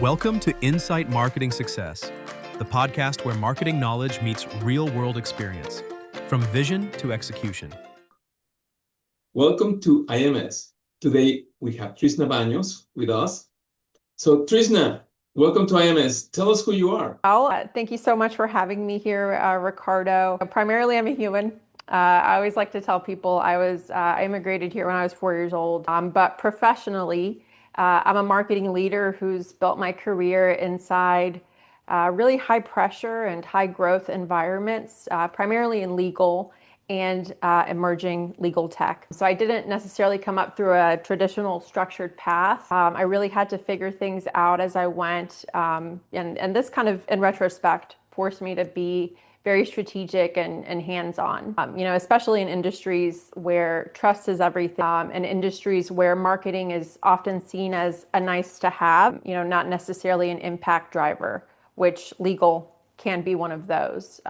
Welcome to Insight Marketing Success, the podcast where marketing knowledge meets real-world experience, from vision to execution. Welcome to IMS. Today we have Trizna Banos with us. So Trizna, welcome to IMS. Tell us who you are. Thank you so much for having me here, Ricardo. Primarily, I'm a human. I always like to tell people I immigrated here when I was 4 years old, but professionally, I'm a marketing leader who's built my career inside really high pressure and high growth environments, primarily in legal and emerging legal tech. So I didn't necessarily come up through a traditional structured path. I really had to figure things out as I went. And this kind of, in retrospect, forced me to be very strategic and hands-on, especially in industries where trust is everything, and industries where marketing is often seen as a nice to have, not necessarily an impact driver, which legal can be one of those.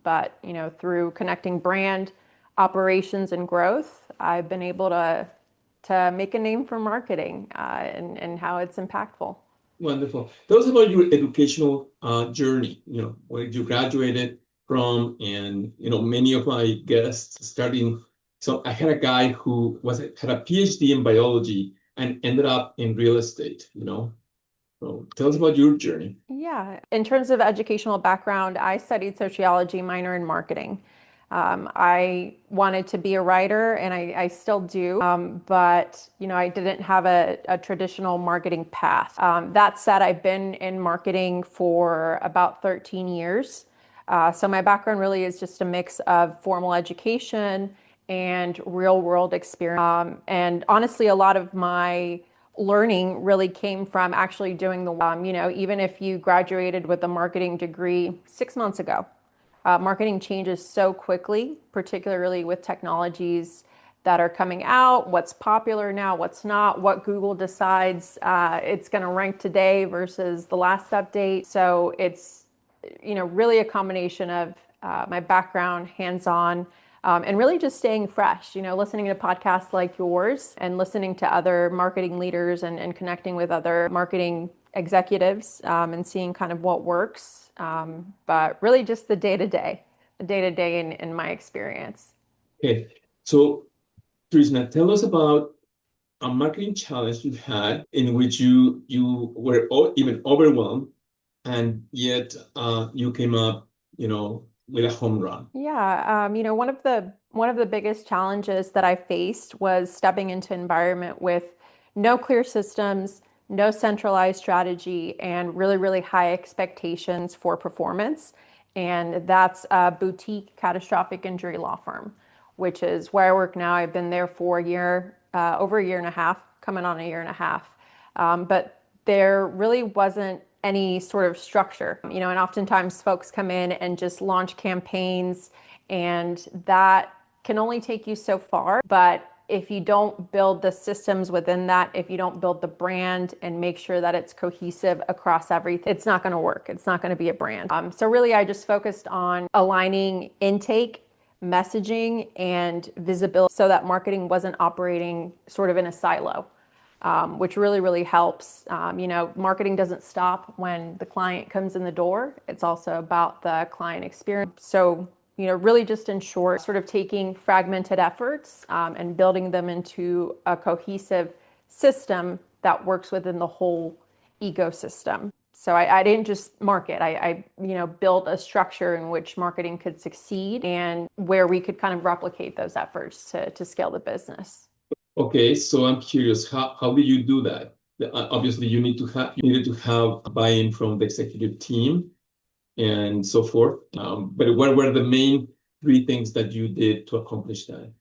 But through connecting brand, operations, and growth, I've been able to make a name for marketing and how it's impactful. Wonderful. Tell us about your educational journey, where you graduated from, and many of my guests starting. So I had a guy who had a PhD in biology and ended up in real estate, So tell us about your journey. Yeah. In terms of educational background, I studied sociology, minor in marketing. I wanted to be a writer, and I still do, but I didn't have a traditional marketing path. That said, I've been in marketing for about 13 years. So my background really is just a mix of formal education and real world experience. And honestly, a lot of my learning really came from actually doing even if you graduated with a marketing degree 6 months ago, marketing changes so quickly, particularly with technologies that are coming out, what's popular now, what's not, what Google decides it's going to rank today versus the last update. So it's really a combination of my background, hands-on, and really just staying fresh, listening to podcasts like yours and listening to other marketing leaders and connecting with other marketing executives and seeing kind of what works. But really just the day-to-day in my experience. Okay. So Trizna, tell us about a marketing challenge you had in which you were even overwhelmed, and yet you came up, with a home run. Yeah, one of the biggest challenges that I faced was stepping into an environment with no clear systems, no centralized strategy, and really, really high expectations for performance. And that's a boutique catastrophic injury law firm, which is where I work now. I've been there for over a year and a half, coming on a year and a half. But there really wasn't any sort of structure, and oftentimes folks come in and just launch campaigns, and that can only take you so far. But if you don't build the systems within that, if you don't build the brand and make sure that it's cohesive across everything, it's not going to work. It's not going to be a brand. So really, I just focused on aligning intake, messaging, and visibility so that marketing wasn't operating sort of in a silo. Which really, really helps. Marketing doesn't stop when the client comes in the door. It's also about the client experience. So, really just in short, sort of taking fragmented efforts and building them into a cohesive system that works within the whole ecosystem. So I didn't just market. I built a structure in which marketing could succeed and where we could kind of replicate those efforts to scale the business. Okay, so I'm curious, how did you do that? Obviously, you needed to have buy-in from the executive team and so forth. But what were the main 3 things that you did to accomplish that?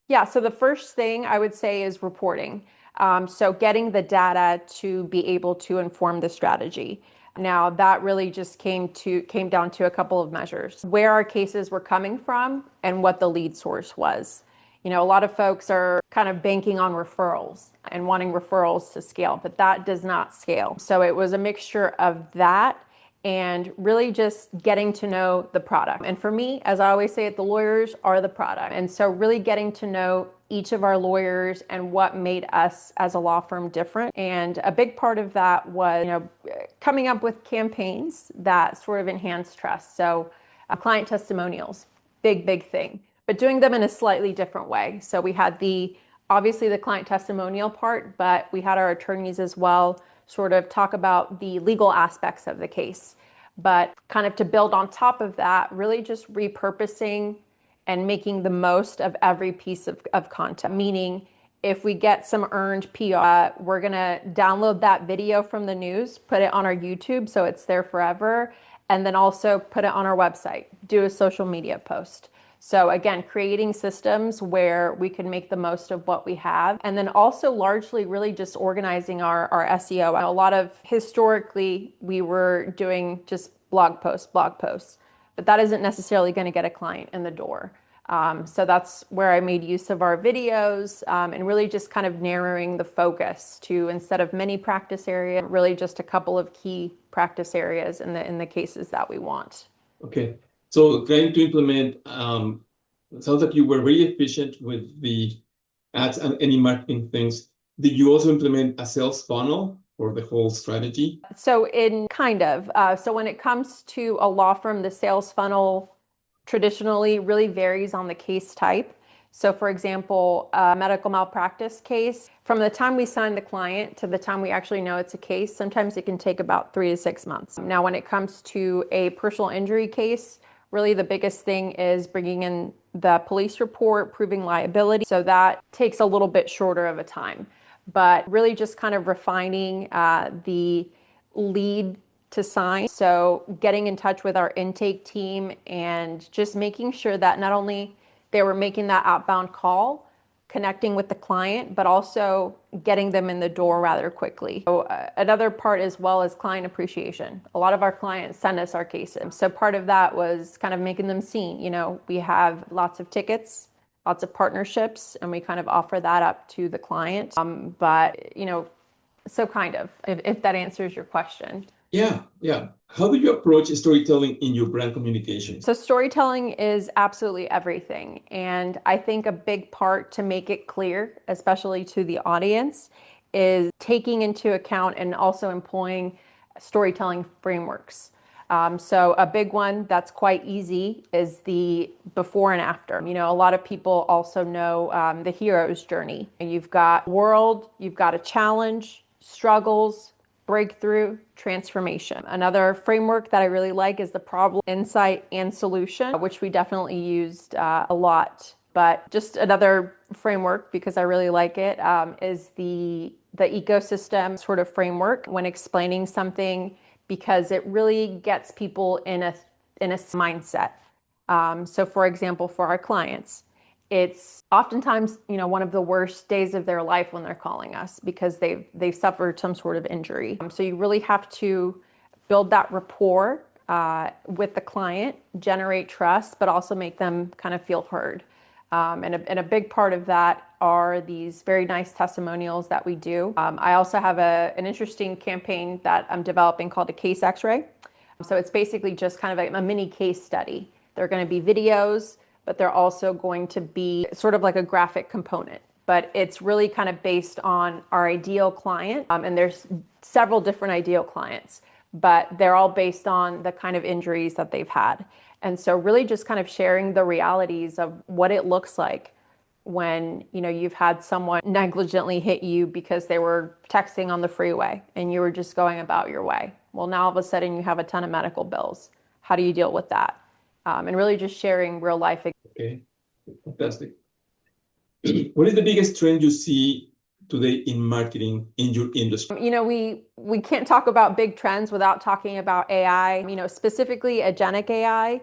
Yeah, so the first thing I would say is reporting. So getting the data to be able to inform the strategy. Now that really just came down to a couple of measures: where our cases were coming from and what the lead source was. A lot of folks are kind of banking on referrals and wanting referrals to scale, but that does not scale. So it was a mixture of that and really just getting to know the product. And for me, as I always say, the lawyers are the product. And so really getting to know each of our lawyers and what made us as a law firm different. And a big part of that was, coming up with campaigns that sort of enhance trust. So client testimonials, big thing, but doing them in a slightly different way. So we had obviously the client testimonial part, but we had our attorneys as well sort of talk about the legal aspects of the case. But kind of to build on top of that, really just repurposing and making the most of every piece of content. Meaning, if we get some earned PR, we're gonna download that video from the news, put it on our YouTube so it's there forever, and then also put it on our website, do a social media post. So again, creating systems where we can make the most of what we have. And then also largely really just organizing our SEO. A lot of historically, we were doing just blog posts, but that isn't necessarily going to get a client in the door. So that's where I made use of our videos and really just kind of narrowing the focus to, instead of many practice areas, really just a couple of key practice areas in the cases that we want. Okay. So trying to implement, it sounds like you were very efficient with the ads and any marketing things. Did you also implement a sales funnel for the whole strategy? So so when it comes to a law firm, the sales funnel traditionally really varies on the case type. So for example, a medical malpractice case, from the time we sign the client to the time we actually know it's a case, sometimes it can take about 3 to 6 months. Now, when it comes to a personal injury case, really the biggest thing is bringing in the police report, proving liability. So that takes a little bit shorter of a time, but really just kind of refining the lead to sign. So getting in touch with our intake team and just making sure that not only they were making that outbound call, connecting with the client, but also getting them in the door rather quickly. So another part as well is client appreciation. A lot of our clients send us our cases. So part of that was kind of making them seen. We have lots of tickets, lots of partnerships, and we kind of offer that up to the client. So kind of, if that answers your question. Yeah. How do you approach storytelling in your brand communication? So storytelling is absolutely everything. And I think a big part to make it clear, especially to the audience, is taking into account and also employing storytelling frameworks. So a big one that's quite easy is the before and after. A lot of people also know the hero's journey. You've got world, you've got a challenge, struggles, breakthrough, transformation. Another framework that I really like is the problem, insight, and solution, which we definitely used a lot. But just another framework, because I really like it, is the ecosystem sort of framework when explaining something, because it really gets people in a mindset. So for example, for our clients, it's oftentimes, one of the worst days of their life when they're calling us because they've suffered some sort of injury. So you really have to build that rapport with the client, generate trust, but also make them kind of feel heard. And a big part of that are these very nice testimonials that we do. I also have an interesting campaign that I'm developing called a case X-ray. So it's basically just kind of a mini case study. There are going to be videos, but they're also going to be sort of like a graphic component. But it's really kind of based on our ideal client. And there's several different ideal clients, but they're all based on the kind of injuries that they've had. And so really just kind of sharing the realities of what it looks like when, you've had someone negligently hit you because they were texting on the freeway and you were just going about your way. Well, now all of a sudden you have a ton of medical bills. How do you deal with that? And really just sharing real life. Okay, fantastic. What is the biggest trend you see today in marketing in your industry? We can't talk about big trends without talking about AI. Specifically agentic AI.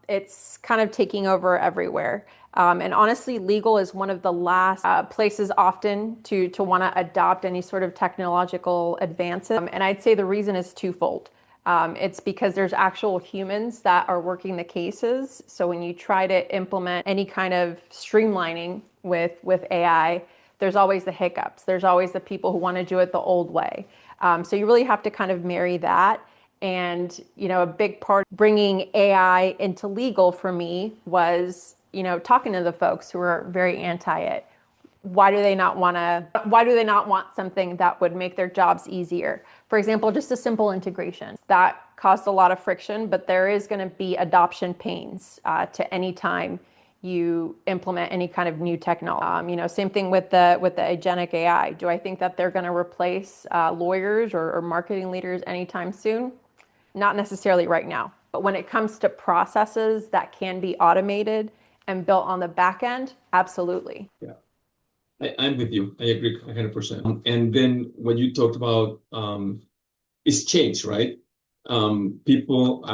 It's kind of taking over everywhere. And honestly, legal is one of the last places often to want to adopt any sort of technological advances. And I'd say the reason is twofold. It's because there's actual humans that are working the cases. So when you try to implement any kind of streamlining with AI, there's always the hiccups. There's always the people who want to do it the old way. So you really have to kind of marry that. And, a big part bringing AI into legal for me was talking to the folks who are very anti it. Why do they not want something that would make their jobs easier? For example, just a simple integration that caused a lot of friction, but there is going to be adoption pains to any time you implement any kind of new technology. Same thing with the agentic AI. Do I think that they're going to replace lawyers or marketing leaders anytime soon? Not necessarily right now. But when it comes to processes that can be automated and built on the back end, absolutely. Yeah. I'm with you. I agree 100%. And then what you talked about is change, right? People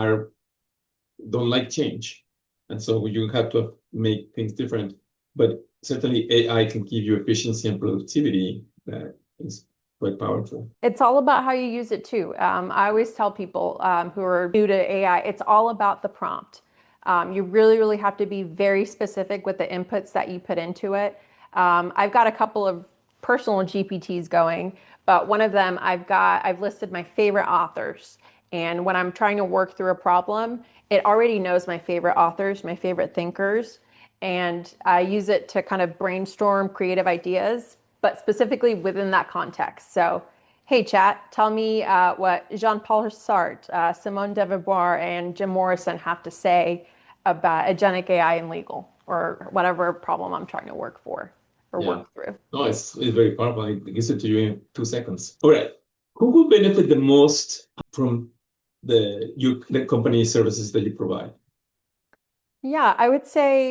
don't like change, and so you have to make things different. But certainly, AI can give you efficiency and productivity that is quite powerful. It's all about how you use it too. I always tell people who are new to AI, it's all about the prompt. You really, really have to be very specific with the inputs that you put into it. I've got a couple of personal GPTs going, but one of them I've listed my favorite authors. And when I'm trying to work through a problem, it already knows my favorite authors, my favorite thinkers, and I use it to kind of brainstorm creative ideas, but specifically within that context. So, hey, chat, tell me what Jean-Paul Sartre, Simone de Beauvoir, and Jim Morrison have to say about agentic AI in legal or whatever problem I'm trying to work through. No, it's very powerful. I gives it to you in 2 seconds. All right. Who will benefit the most from the company services that you provide? Yeah, I would say,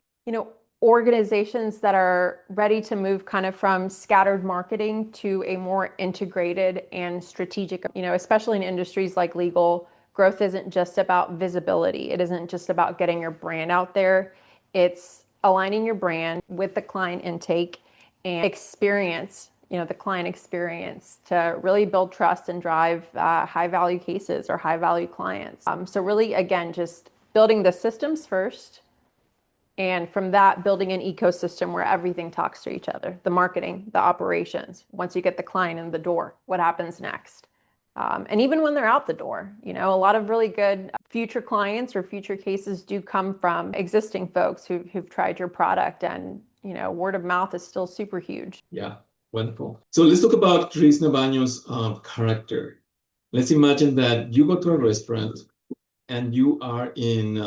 organizations that are ready to move kind of from scattered marketing to a more integrated and strategic, especially in industries like legal, growth isn't just about visibility. It isn't just about getting your brand out there. It's aligning your brand with the client intake and experience, the client experience to really build trust and drive high value cases or high value clients. So really, again, just building the systems first. And from that, building an ecosystem where everything talks to each other, the marketing, the operations. Once you get the client in the door, what happens next? And even when they're out the door, a lot of really good future clients or future cases do come from existing folks who've tried your product, and, word of mouth is still super huge. Yeah, wonderful. So let's talk about Trizna Banos' character. Let's imagine that you go to a restaurant and you are in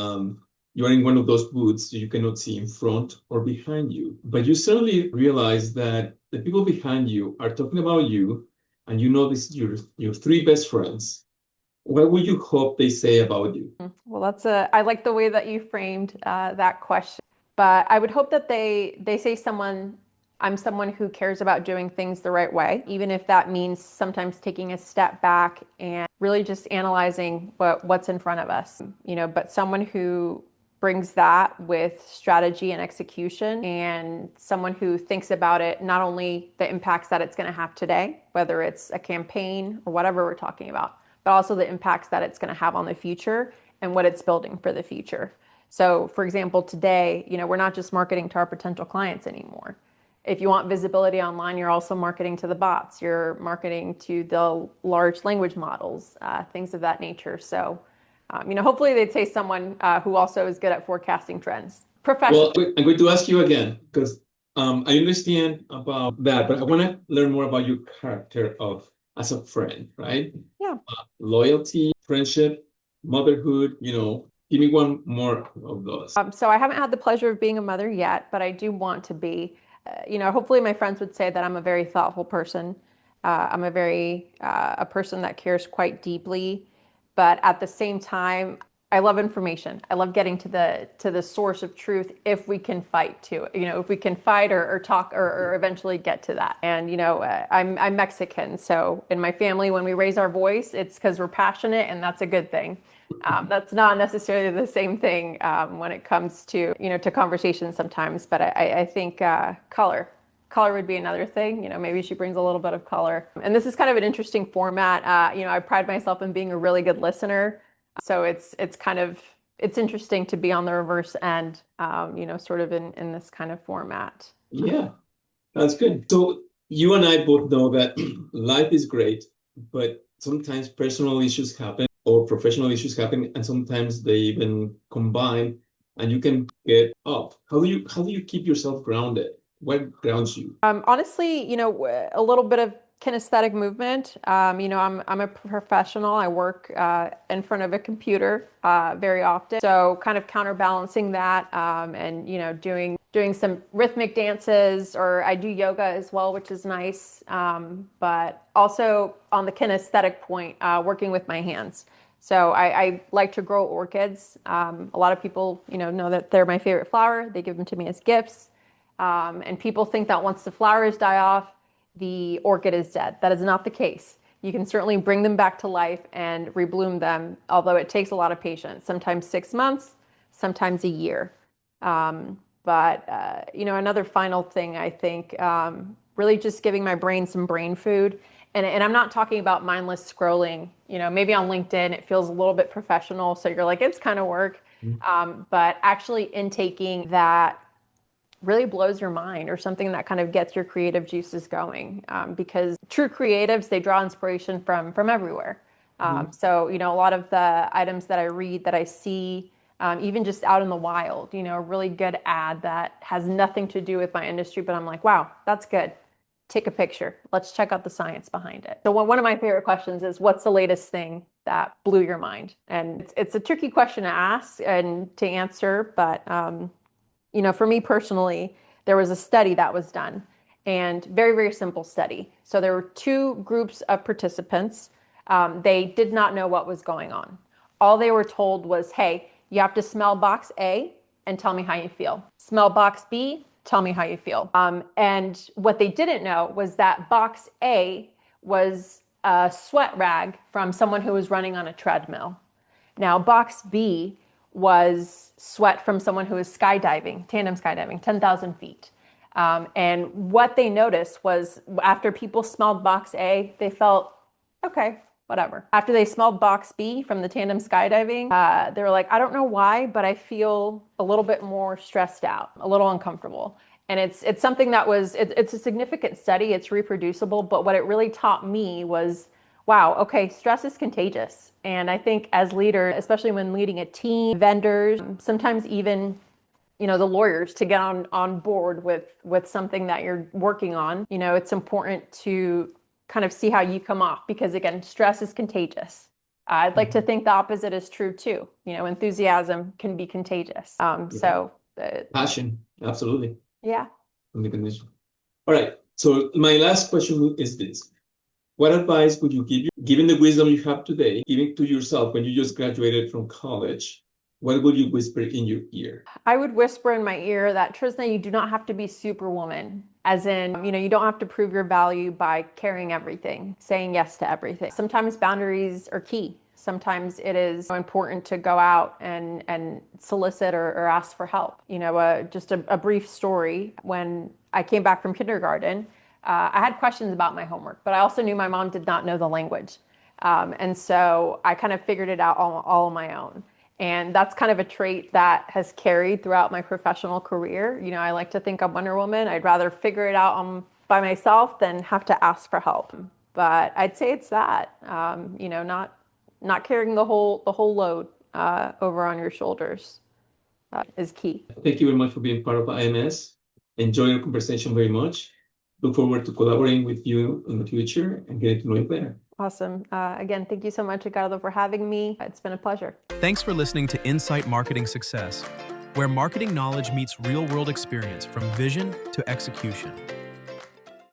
one of those booths you cannot see in front or behind you. But you suddenly realize that the people behind you are talking about you, and this is your 3 best friends. What would you hope they say about you? Well, I like the way that you framed that question. But I would hope that they say I'm someone who cares about doing things the right way, even if that means sometimes taking a step back and really just analyzing what's in front of us. But someone who brings that with strategy and execution, and someone who thinks about it, not only the impacts that it's going to have today, whether it's a campaign or whatever we're talking about, but also the impacts that it's going to have on the future and what it's building for the future. So, for example, today, we're not just marketing to our potential clients anymore. If you want visibility online, you're also marketing to the bots. You're marketing to the large language models, things of that nature. So, hopefully they'd say someone who also is good at forecasting trends. Professional. Well, I'm going to ask you again, because I understand about that, but I want to learn more about your character as a friend, right? Yeah. Loyalty, friendship, motherhood, give me one more of those. So I haven't had the pleasure of being a mother yet, but I do want to be. Hopefully my friends would say that I'm a very thoughtful person. I'm a person that cares quite deeply, but at the same time, I love information. I love getting to the source of truth if we can fight to, if we can fight or talk or eventually get to that. And, I'm Mexican. So in my family, when we raise our voice, it's because we're passionate, and that's a good thing. That's not necessarily the same thing when it comes to, to conversations sometimes, but I think color would be another thing. Maybe she brings a little bit of color. And this is kind of an interesting format. I pride myself in being a really good listener. So it's interesting to be on the reverse end, sort of in this kind of format. Yeah, that's good. So you and I both know that life is great, but sometimes personal issues happen or professional issues happen, and sometimes they even combine. and you can get up. How do you keep yourself grounded? What grounds you? Honestly, a little bit of kinesthetic movement. I'm a professional. I work in front of a computer very often, so kind of counterbalancing that, and doing some rhythmic dances, or I do yoga as well, which is nice. But also on the kinesthetic point, working with my hands. So I like to grow orchids. A lot of people, know that they're my favorite flower. They give them to me as gifts. And people think that once the flowers die off, the orchid is dead. That is not the case. You can certainly bring them back to life and rebloom them, although it takes a lot of patience, sometimes 6 months, sometimes a year. Another final thing, I think, really just giving my brain some brain food. And I'm not talking about mindless scrolling. Maybe on LinkedIn, it feels a little bit professional. So you're like, it's kind of work. But actually intaking that really blows your mind, or something that kind of gets your creative juices going, because true creatives, they draw inspiration from everywhere. So a lot of the items that I read, that I see, even just out in the wild, a really good ad that has nothing to do with my industry, but I'm like, wow, that's good. Take a picture. Let's check out the science behind it. So one of my favorite questions is, what's the latest thing that blew your mind? And it's a tricky question to ask and to answer, but for me personally, there was a study that was done, and very, very simple study. So there were two groups of participants. They did not know what was going on. All they were told was, hey, you have to smell box A and tell me how you feel. Smell box B, tell me how you feel. And what they didn't know was that box A was a sweat rag from someone who was running on a treadmill. Now, box B was sweat from someone who was skydiving, tandem skydiving, 10,000 feet. And what they noticed was, after people smelled box A, they felt, okay, whatever. After they smelled box B from the tandem skydiving, they were like, I don't know why, but I feel a little bit more stressed out, a little uncomfortable. And it's something that it's a significant study. It's reproducible. But what it really taught me was, wow, okay, stress is contagious. And I think as leaders, especially when leading a team, vendors, sometimes even, the lawyers, to get on board with something that you're working on, it's important to kind of see how you come off, because again, stress is contagious. I'd like to think the opposite is true too. Enthusiasm can be contagious. Passion, absolutely. Yeah. All right. So my last question is this. What advice would you give, given the wisdom you have today, giving to yourself when you just graduated from college? What would you whisper in your ear? I would whisper in my ear that, Trizna, you do not have to be superwoman. As in, you don't have to prove your value by carrying everything, saying yes to everything. Sometimes boundaries are key. Sometimes it is important to go out and solicit or ask for help. Just a brief story. When I came back from kindergarten, I had questions about my homework, but I also knew my mom did not know the language. And so I kind of figured it out all on my own. And that's kind of a trait that has carried throughout my professional career. I like to think I'm Wonder Woman. I'd rather figure it out by myself than have to ask for help. But I'd say it's that, not carrying the whole load over on your shoulders is key. Thank you very much for being part of IMS. Enjoy your conversation very much. Look forward to collaborating with you in the future and getting to know you better. Awesome. Again, thank you so much, Ricardo, for having me. It's been a pleasure. Thanks for listening to Insight Marketing Success, where marketing knowledge meets real-world experience, from vision to execution.